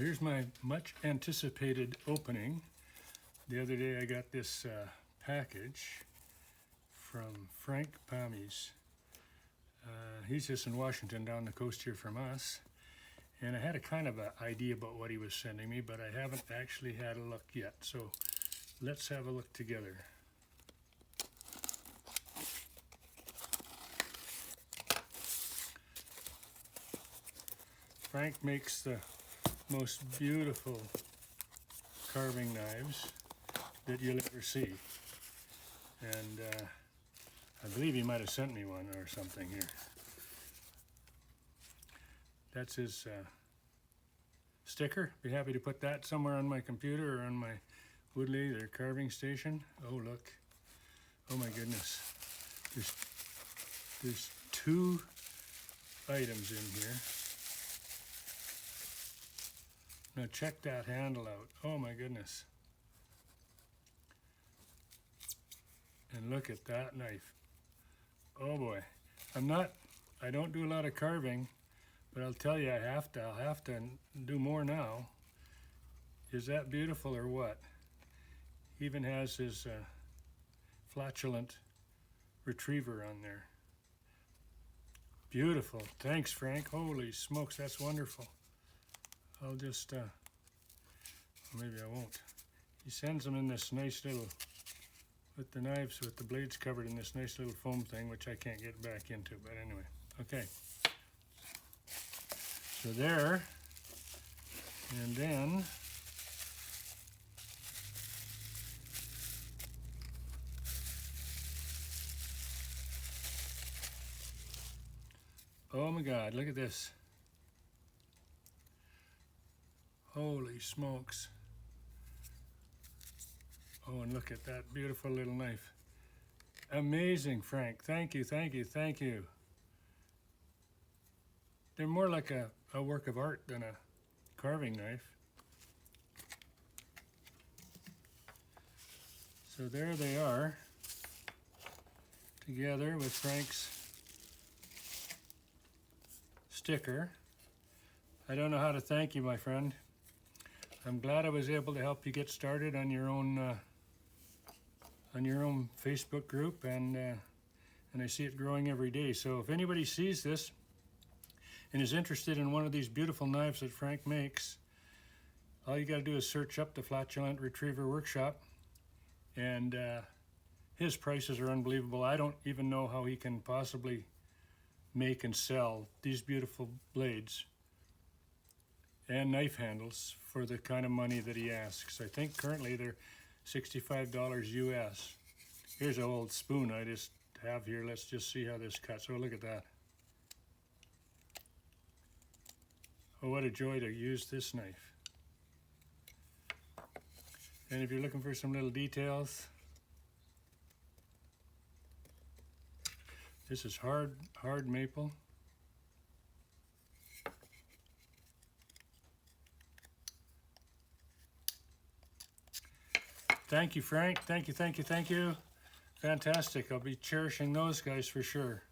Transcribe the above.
Well, here's my much anticipated opening. The other day I got this package from Frank Pamies. He's just in Washington down the coast here from us. And I had a kind of an idea about what he was sending me, but I haven't actually had a look yet. So let's have a look together. Frank makes the most beautiful carving knives that you'll ever see. And I believe he might have sent me one or something here. That's his sticker. Be happy to put that somewhere on my computer or on my wood lathe or carving station. Oh, look. Oh my goodness. There's 2 items in here. Now check that handle out. Oh my goodness. And look at that knife. Oh boy. I don't do a lot of carving, but I'll tell you, I'll have to do more now. Is that beautiful or what? Even has his flatulent retriever on there. Beautiful. Thanks, Frank. Holy smokes, that's wonderful. I'll just, maybe I won't. He sends them in this nice little, with the knives, with the blades covered in this nice little foam thing, which I can't get back into, but anyway. Okay. So there, and then, oh my God, look at this. Holy smokes. Oh, and look at that beautiful little knife. Amazing, Frank. Thank you, thank you, thank you. They're more like a work of art than a carving knife. So there they are, together with Frank's sticker. I don't know how to thank you, my friend. I'm glad I was able to help you get started on your own Facebook group, and I see it growing every day. So if anybody sees this and is interested in one of these beautiful knives that Frank makes, all you got to do is search up the Flatulent Retriever Workshop, and his prices are unbelievable. I don't even know how he can possibly make and sell these beautiful blades and knife handles for the kind of money that he asks. I think currently they're $65 US. Here's an old spoon I just have here. Let's just see how this cuts. Oh, look at that. Oh, what a joy to use this knife. And if you're looking for some little details, this is hard maple. Thank you, Frank. Thank you, thank you, thank you. Fantastic. I'll be cherishing those guys for sure.